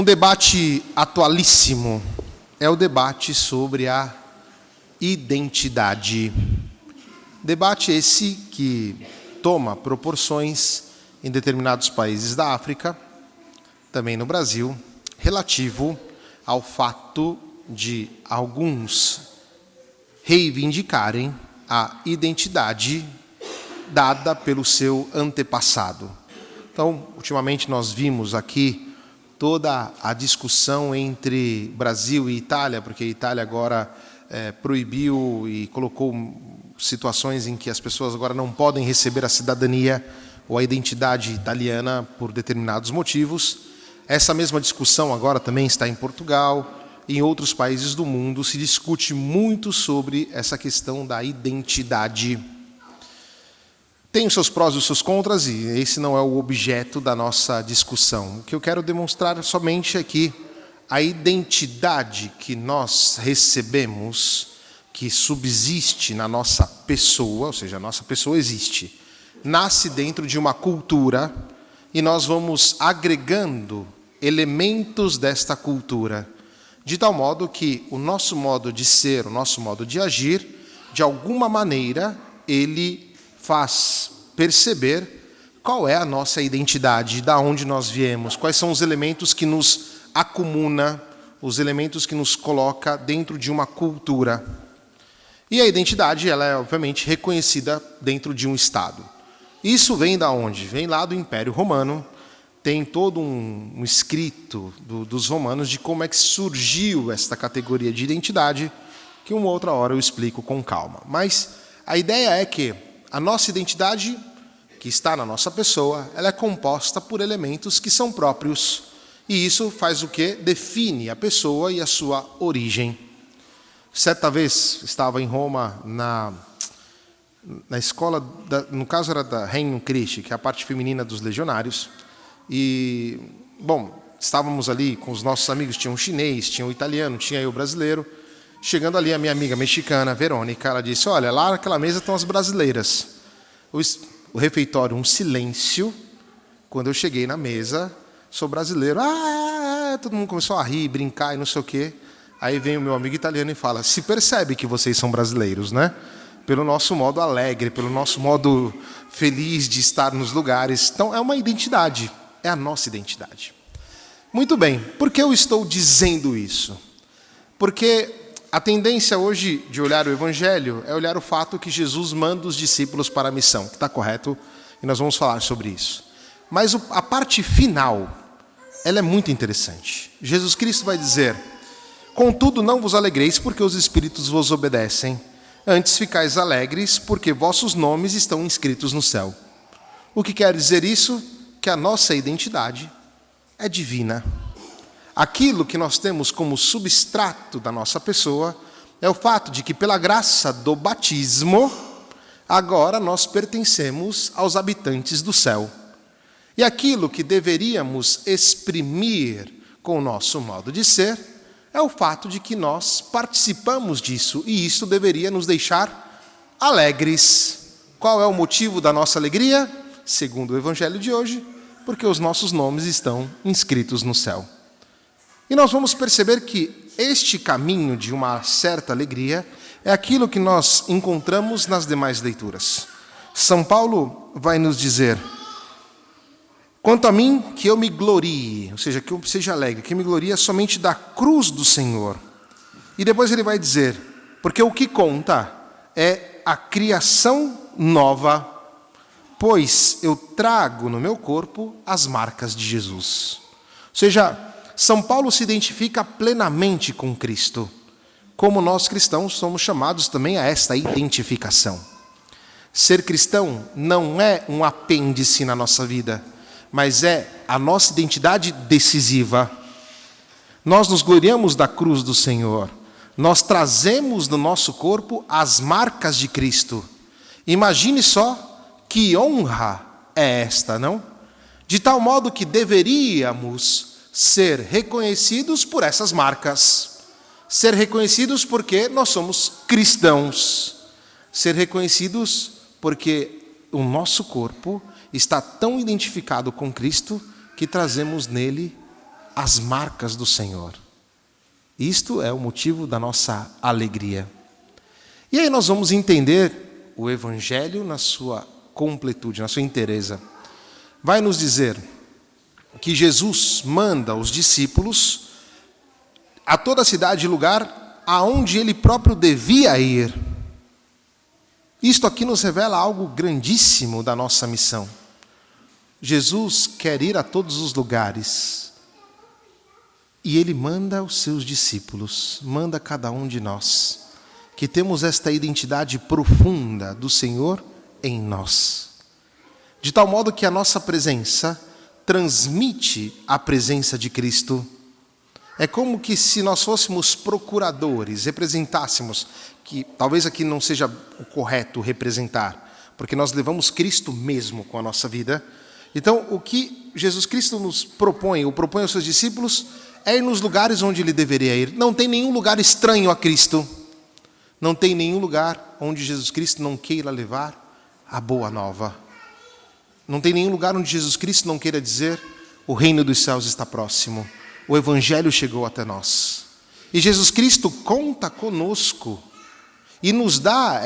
Um debate atualíssimo é o debate sobre a identidade. Debate esse que toma proporções em determinados países da África, também no Brasil, relativo ao fato de alguns reivindicarem a identidade dada pelo seu antepassado. Então, ultimamente nós vimos aqui toda a discussão entre Brasil e Itália, porque a Itália agora proibiu e colocou situações em que as pessoas agora não podem receber a cidadania ou a identidade italiana por determinados motivos. Essa mesma discussão agora também está em Portugal e em outros países do mundo. Se discute muito sobre essa questão da identidade. Tem os seus prós e os seus contras, e esse não é o objeto da nossa discussão. O que eu quero demonstrar somente é que a identidade que nós recebemos, que subsiste na nossa pessoa, ou seja, a nossa pessoa existe, nasce dentro de uma cultura e nós vamos agregando elementos desta cultura, de tal modo que o nosso modo de ser, o nosso modo de agir, de alguma maneira, ele faz perceber qual é a nossa identidade, da onde nós viemos, quais são os elementos que nos acomuna, os elementos que nos coloca dentro de uma cultura. E a identidade, ela é obviamente reconhecida dentro de um Estado. Isso vem da onde? Vem lá do Império Romano. Tem todo um escrito dos romanos de como é que surgiu esta categoria de identidade, que uma outra hora eu explico com calma. Mas a ideia é que a nossa identidade, que está na nossa pessoa, ela é composta por elementos que são próprios. E isso faz o quê? Define a pessoa e a sua origem. Certa vez, estava em Roma, na escola, no caso era da Regnum Christi, que é a parte feminina dos legionários. E, estávamos ali com os nossos amigos, tinha um chinês, tinha um italiano, tinha eu brasileiro. Chegando ali, a minha amiga mexicana, Verônica, ela disse, olha, lá naquela mesa estão as brasileiras. O refeitório, um silêncio. Quando eu cheguei na mesa, sou brasileiro. Todo mundo começou a rir, brincar e não sei o quê. Aí vem o meu amigo italiano e fala, se percebe que vocês são brasileiros, né? Pelo nosso modo alegre, pelo nosso modo feliz de estar nos lugares. Então, é uma identidade, é a nossa identidade. Muito bem, por que eu estou dizendo isso? Porque a tendência hoje de olhar o Evangelho é olhar o fato que Jesus manda os discípulos para a missão, que está correto, e nós vamos falar sobre isso. Mas a parte final, ela é muito interessante. Jesus Cristo vai dizer, contudo não vos alegreis porque os Espíritos vos obedecem, antes ficais alegres porque vossos nomes estão inscritos no céu. O que quer dizer isso? Que a nossa identidade é divina. Aquilo que nós temos como substrato da nossa pessoa é o fato de que, pela graça do batismo, agora nós pertencemos aos habitantes do céu. E aquilo que deveríamos exprimir com o nosso modo de ser é o fato de que nós participamos disso, e isso deveria nos deixar alegres. Qual é o motivo da nossa alegria? Segundo o Evangelho de hoje, porque os nossos nomes estão inscritos no céu. E nós vamos perceber que este caminho de uma certa alegria é aquilo que nós encontramos nas demais leituras. São Paulo vai nos dizer, quanto a mim, que eu me glorie, ou seja, que eu seja alegre, que eu me glorie somente da cruz do Senhor. E depois ele vai dizer, porque o que conta é a criação nova, pois eu trago no meu corpo as marcas de Jesus. Ou seja, São Paulo se identifica plenamente com Cristo. Como nós cristãos somos chamados também a esta identificação. Ser cristão não é um apêndice na nossa vida, mas é a nossa identidade decisiva. Nós nos gloriamos da cruz do Senhor. Nós trazemos no nosso corpo as marcas de Cristo. Imagine só que honra é esta, não? De tal modo que deveríamos ser reconhecidos por essas marcas. Ser reconhecidos porque nós somos cristãos. Ser reconhecidos porque o nosso corpo está tão identificado com Cristo que trazemos nele as marcas do Senhor. Isto é o motivo da nossa alegria. E aí nós vamos entender o Evangelho na sua completude, na sua inteireza. Vai nos dizer que Jesus manda os discípulos a toda cidade e lugar aonde ele próprio devia ir. Isto aqui nos revela algo grandíssimo da nossa missão. Jesus quer ir a todos os lugares. E ele manda os seus discípulos, manda cada um de nós, que temos esta identidade profunda do Senhor em nós. De tal modo que a nossa presença transmite a presença de Cristo. É como que se nós fôssemos procuradores, representássemos, que talvez aqui não seja o correto representar, porque nós levamos Cristo mesmo com a nossa vida. Então, o que Jesus Cristo nos propõe, ou propõe aos seus discípulos, é ir nos lugares onde ele deveria ir. Não tem nenhum lugar estranho a Cristo. Não tem nenhum lugar onde Jesus Cristo não queira levar a boa nova. Não tem nenhum lugar onde Jesus Cristo não queira dizer: o reino dos céus está próximo. O Evangelho chegou até nós. E Jesus Cristo conta conosco e nos dá,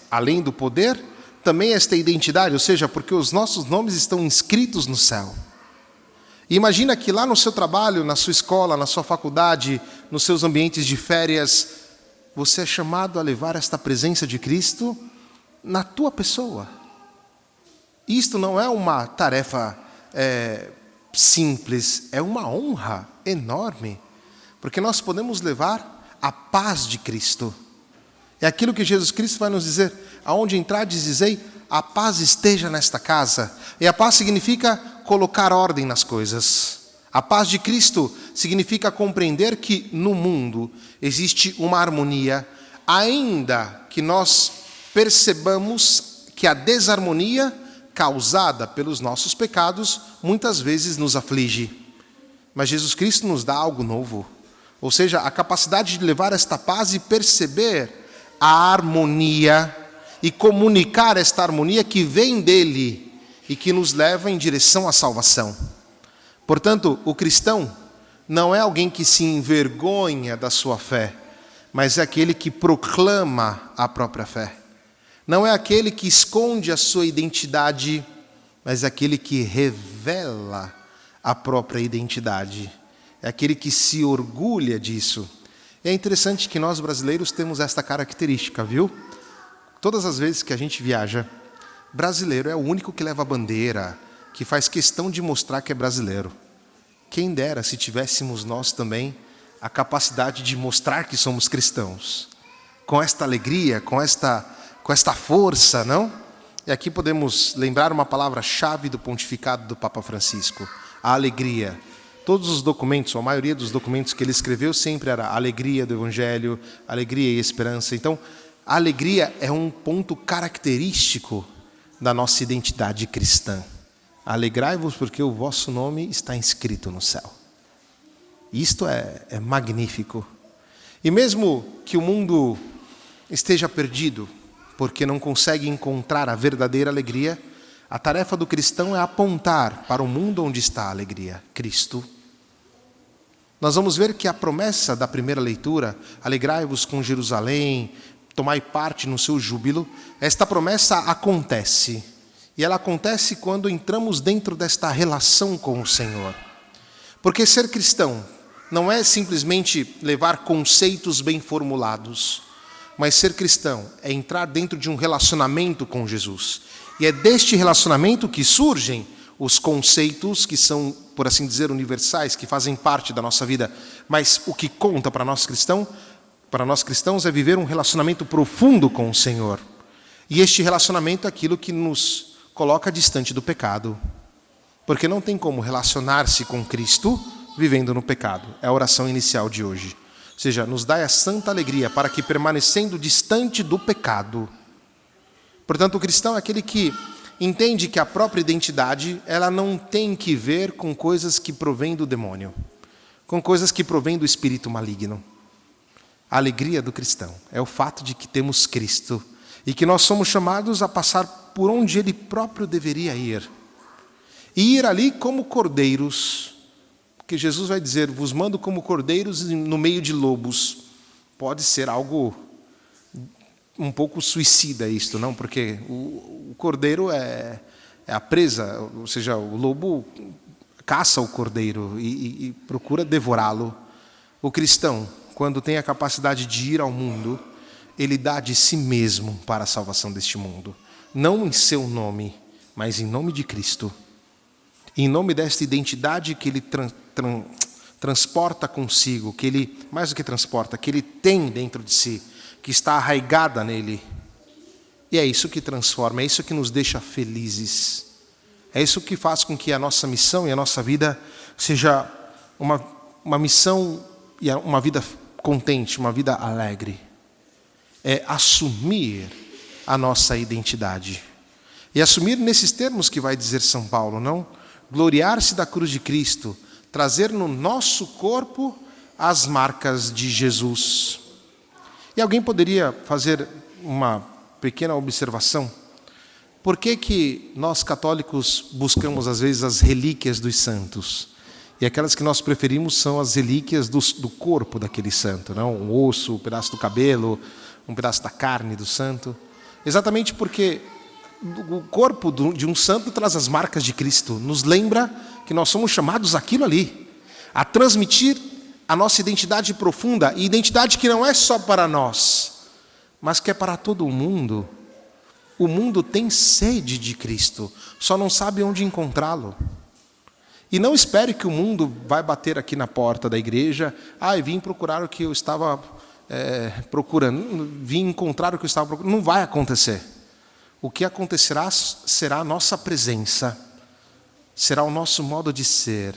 além do poder, também esta identidade, ou seja, porque os nossos nomes estão inscritos no céu. E imagina que lá no seu trabalho, na sua escola, na sua faculdade, nos seus ambientes de férias, você é chamado a levar esta presença de Cristo na tua pessoa. Isto não é uma tarefa simples, é uma honra enorme, porque nós podemos levar a paz de Cristo. É aquilo que Jesus Cristo vai nos dizer: aonde entrardes, dizei, a paz esteja nesta casa. E a paz significa colocar ordem nas coisas. A paz de Cristo significa compreender que no mundo existe uma harmonia, ainda que nós percebamos que a desarmonia causada pelos nossos pecados muitas vezes nos aflige. Mas Jesus Cristo nos dá algo novo, ou seja, a capacidade de levar esta paz e perceber a harmonia e comunicar esta harmonia que vem dele e que nos leva em direção à salvação. Portanto, o cristão não é alguém que se envergonha da sua fé, mas é aquele que proclama a própria fé. Não é aquele que esconde a sua identidade, mas é aquele que revela a própria identidade. É aquele que se orgulha disso. É interessante que nós brasileiros temos esta característica, viu? Todas as vezes que a gente viaja, brasileiro é o único que leva a bandeira, que faz questão de mostrar que é brasileiro. Quem dera se tivéssemos nós também a capacidade de mostrar que somos cristãos. Com esta alegria, com esta força, não? E aqui podemos lembrar uma palavra-chave do pontificado do Papa Francisco: a alegria. Todos os documentos, ou a maioria dos documentos que ele escreveu sempre era a alegria do Evangelho, alegria e esperança. Então, a alegria é um ponto característico da nossa identidade cristã. Alegrai-vos porque o vosso nome está inscrito no céu. Isto é magnífico. E mesmo que o mundo esteja perdido, porque não consegue encontrar a verdadeira alegria, a tarefa do cristão é apontar para o mundo onde está a alegria: Cristo. Nós vamos ver que a promessa da primeira leitura, alegrai-vos com Jerusalém, tomai parte no seu júbilo, esta promessa acontece. E ela acontece quando entramos dentro desta relação com o Senhor. Porque ser cristão não é simplesmente levar conceitos bem formulados, mas ser cristão é entrar dentro de um relacionamento com Jesus. E é deste relacionamento que surgem os conceitos que são, por assim dizer, universais, que fazem parte da nossa vida. Mas o que conta para nós cristãos é viver um relacionamento profundo com o Senhor. E este relacionamento é aquilo que nos coloca distante do pecado. Porque não tem como relacionar-se com Cristo vivendo no pecado. É a oração inicial de hoje. Ou seja, nos dai a santa alegria para que, permanecendo distante do pecado. Portanto, o cristão é aquele que entende que a própria identidade, ela não tem que ver com coisas que provêm do demônio, com coisas que provêm do espírito maligno. A alegria do cristão é o fato de que temos Cristo e que nós somos chamados a passar por onde Ele próprio deveria ir. E ir ali como cordeiros, Porque Jesus vai dizer, vos mando como cordeiros no meio de lobos. Pode ser algo um pouco suicida isto, não? Porque o cordeiro é a presa, ou seja, o lobo caça o cordeiro e procura devorá-lo. O cristão, quando tem a capacidade de ir ao mundo, ele dá de si mesmo para a salvação deste mundo. Não em seu nome, mas em nome de Cristo. Em nome desta identidade que ele transporta consigo, que ele, mais do que transporta, que ele tem dentro de si, que está arraigada nele. E é isso que transforma, é isso que nos deixa felizes. É isso que faz com que a nossa missão e a nossa vida seja uma missão e uma vida contente, uma vida alegre. É assumir a nossa identidade. E assumir nesses termos que vai dizer São Paulo, não? Gloriar-se da cruz de Cristo, trazer no nosso corpo as marcas de Jesus. E alguém poderia fazer uma pequena observação? Por que nós católicos buscamos às vezes as relíquias dos santos? E aquelas que nós preferimos são as relíquias do corpo daquele santo, não? Um osso, um pedaço do cabelo, um pedaço da carne do santo. Exatamente porque o corpo de um santo traz as marcas de Cristo, nos lembra que nós somos chamados àquilo ali, a transmitir a nossa identidade profunda, e identidade que não é só para nós, mas que é para todo o mundo. O mundo tem sede de Cristo, só não sabe onde encontrá-lo. E não espere que o mundo vai bater aqui na porta da igreja, vim procurar o que eu estava procurando, vim encontrar o que eu estava procurando. Não vai acontecer. O que acontecerá será a nossa presença, será o nosso modo de ser.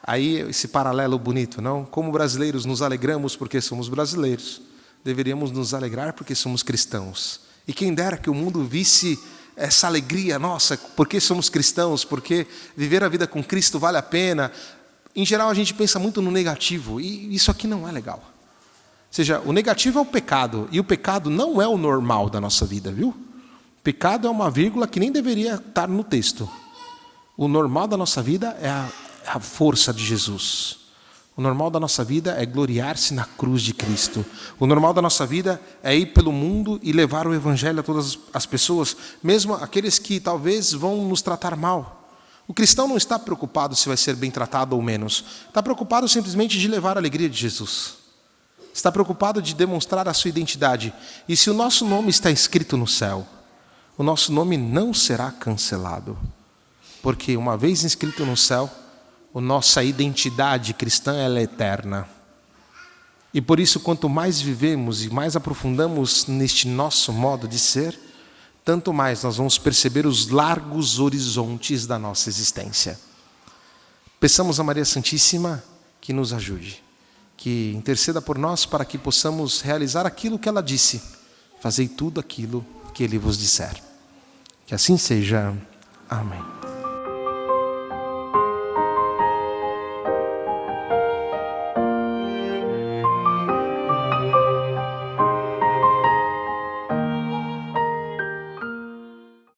Aí esse paralelo bonito, não? Como brasileiros nos alegramos porque somos brasileiros, deveríamos nos alegrar porque somos cristãos. E quem dera que o mundo visse essa alegria nossa, porque somos cristãos, porque viver a vida com Cristo vale a pena. Em geral a gente pensa muito no negativo, e isso aqui não é legal. Ou seja, o negativo é o pecado, e o pecado não é o normal da nossa vida, viu? Pecado é uma vírgula que nem deveria estar no texto. O normal da nossa vida é a força de Jesus. O normal da nossa vida é gloriar-se na cruz de Cristo. O normal da nossa vida é ir pelo mundo e levar o evangelho a todas as pessoas, mesmo aqueles que talvez vão nos tratar mal. O cristão não está preocupado se vai ser bem tratado ou menos. Está preocupado simplesmente de levar a alegria de Jesus. Está preocupado de demonstrar a sua identidade. E se o nosso nome está escrito no céu, o nosso nome não será cancelado. Porque uma vez inscrito no céu, a nossa identidade cristã ela é eterna. E por isso, quanto mais vivemos e mais aprofundamos neste nosso modo de ser, tanto mais nós vamos perceber os largos horizontes da nossa existência. Peçamos a Maria Santíssima que nos ajude, que interceda por nós para que possamos realizar aquilo que ela disse: fazei tudo aquilo que Ele vos disser. Que assim seja. Amém.